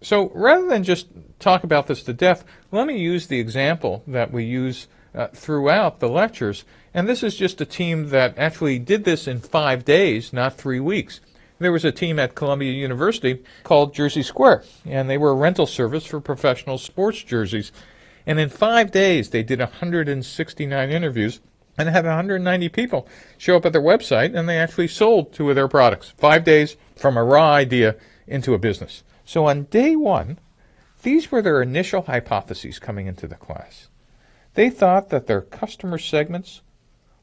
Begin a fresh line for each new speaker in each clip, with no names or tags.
So rather than just talk about this to death, let me use the example that we use throughout the lectures. And this is just a team that actually did this in 5 days, not 3 weeks. There was a team at Columbia University called JerseySquare, and they were a rental service for professional sports jerseys. And in 5 days, they did 169 interviews and had 190 people show up at their website, and they actually sold 2 of their products. 5 days from a raw idea into a business. So on day 1, these were their initial hypotheses coming into the class. They thought that their customer segments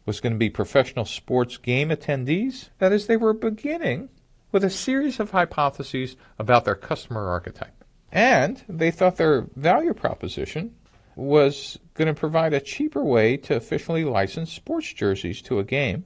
was going to be professional sports game attendees. That is, they were beginning with a series of hypotheses about their customer archetype. And they thought their value proposition was going to provide a cheaper way to officially license sports jerseys to a game,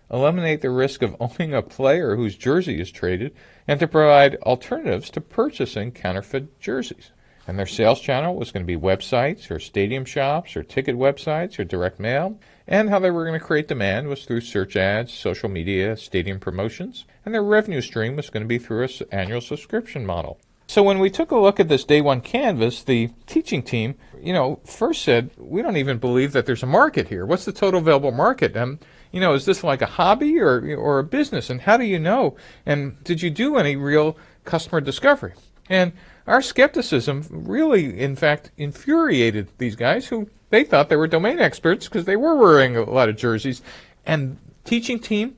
eliminate the risk of owning a player whose jersey is traded, and to provide alternatives to purchasing counterfeit jerseys. And their sales channel was going to be websites or stadium shops or ticket websites or direct mail. And how they were going to create demand was through search ads, social media, stadium promotions. And their revenue stream was going to be through an annual subscription model. So when we took a look at this day 1 canvas, the teaching team, first said, we don't even believe that there's a market here. What's the total available market? Is this like a hobby or a business? And how do you know? And did you do any real customer discovery? And our skepticism really, in fact, infuriated these guys who they thought they were domain experts because they were wearing a lot of jerseys. And teaching team,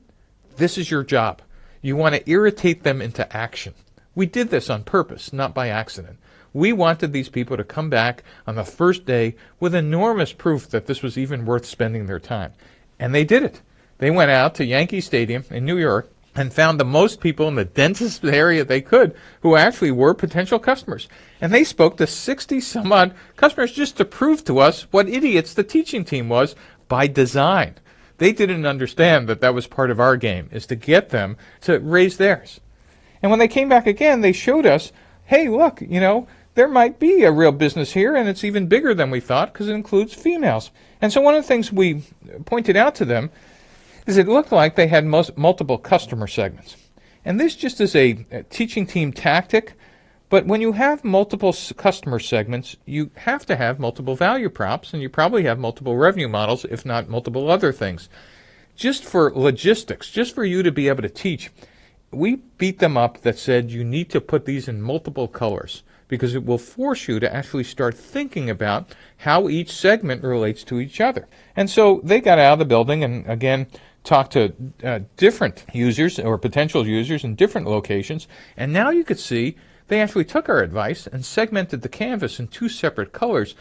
this is your job. You want to irritate them into action. We did this on purpose, not by accident. We wanted these people to come back on the first day with enormous proof that this was even worth spending their time. And they did it. They went out to Yankee Stadium in New York and found the most people in the densest area they could who actually were potential customers. And they spoke to 60-some-odd customers just to prove to us what idiots the teaching team was by design. They didn't understand that that was part of our game, is to get them to raise theirs. And when they came back again, they showed us, hey, look, there might be a real business here, and it's even bigger than we thought because it includes females. And so one of the things we pointed out to them is it looked like they had multiple customer segments. And this just is a teaching team tactic, but when you have multiple customer segments, you have to have multiple value props, and you probably have multiple revenue models, if not multiple other things. Just for logistics, just for you to be able to teach, we beat them up that said you need to put these in multiple colors because it will force you to actually start thinking about how each segment relates to each other. And so they got out of the building and, again, talked to different users or potential users in different locations. And now you could see they actually took our advice and segmented the canvas in 2 separate colors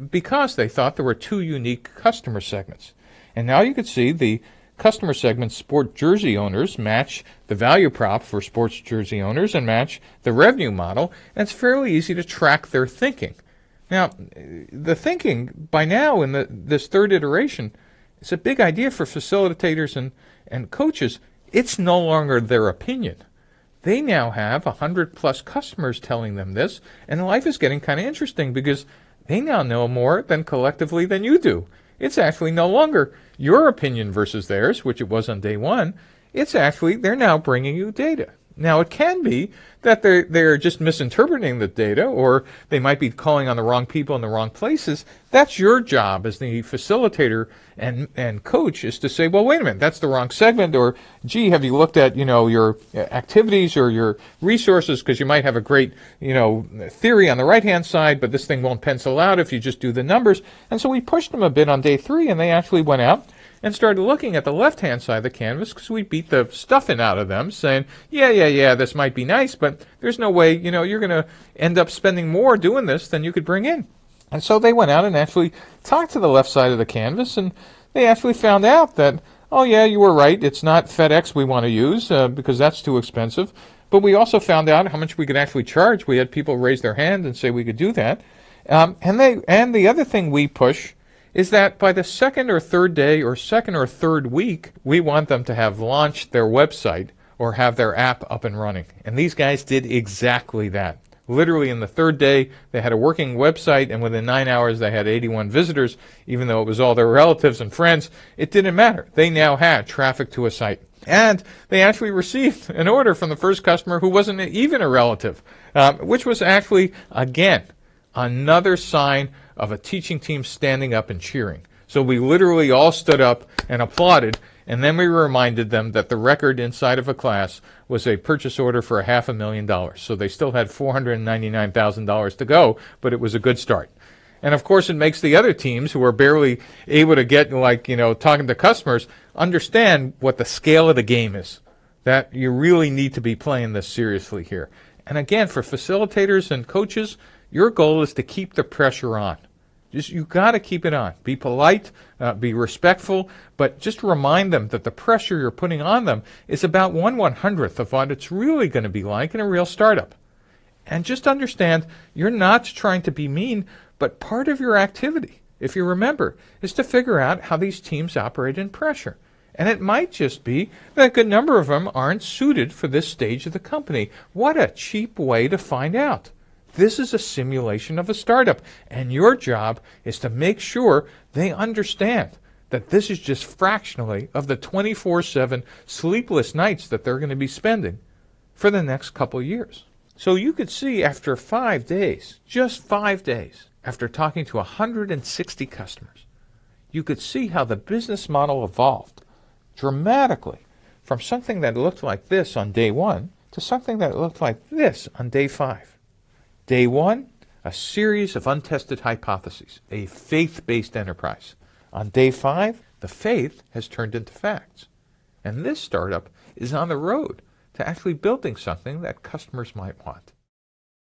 because they thought there were 2 unique customer segments. And now you could see the customer segment sport jersey owners match the value prop for sports jersey owners and match the revenue model, and it's fairly easy to track their thinking. Now, the thinking by now in this 3rd iteration is a big idea for facilitators and coaches. It's no longer their opinion. They now have 100+ customers telling them this, and life is getting kind of interesting because they now know more collectively than you do. It's actually no longer your opinion versus theirs, which it was on day 1. It's actually they're now bringing you data. Now, it can be that they're just misinterpreting the data, or they might be calling on the wrong people in the wrong places. That's your job as the facilitator and coach, is to say, well, wait a minute, that's the wrong segment, or, gee, have you looked at, your activities or your resources, because you might have a great, theory on the right-hand side, but this thing won't pencil out if you just do the numbers. And so we pushed them a bit on day 3, and they actually went out and started looking at the left-hand side of the canvas because we beat the stuffing out of them, saying, yeah, this might be nice, but there's no way, you're going to end up spending more doing this than you could bring in. And so they went out and actually talked to the left side of the canvas, and they actually found out that, oh, yeah, you were right, it's not FedEx we want to use because that's too expensive. But we also found out how much we could actually charge. We had people raise their hand and say we could do that. And the other thing we push is that by the 2nd or 3rd day or 2nd or 3rd week, we want them to have launched their website or have their app up and running. And these guys did exactly that. Literally in the third day, they had a working website, and within 9 hours, they had 81 visitors, even though it was all their relatives and friends. It didn't matter. They now had traffic to a site. And they actually received an order from the first customer who wasn't even a relative, which was actually, again, another sign of a teaching team standing up and cheering. So we literally all stood up and applauded, and then we reminded them that the record inside of a class was a purchase order for $500,000. So they still had $499,000 to go, but it was a good start. And of course, it makes the other teams who are barely able to get, talking to customers, understand what the scale of the game is, that you really need to be playing this seriously here. And again, for facilitators and coaches, your goal is to keep the pressure on. You got to keep it on. Be polite, be respectful, but just remind them that the pressure you're putting on them is about 1/100th of what it's really going to be like in a real startup. And just understand, you're not trying to be mean, but part of your activity, if you remember, is to figure out how these teams operate in pressure. And it might just be that a good number of them aren't suited for this stage of the company. What a cheap way to find out. This is a simulation of a startup, and your job is to make sure they understand that this is just fractionally of the 24/7 sleepless nights that they're going to be spending for the next couple years. So you could see after 5 days, just 5 days, after talking to 160 customers, you could see how the business model evolved dramatically from something that looked like this on day 1 to something that looked like this on day 5. Day 1, a series of untested hypotheses, a faith-based enterprise. On day 5, the faith has turned into facts. And this startup is on the road to actually building something that customers might want.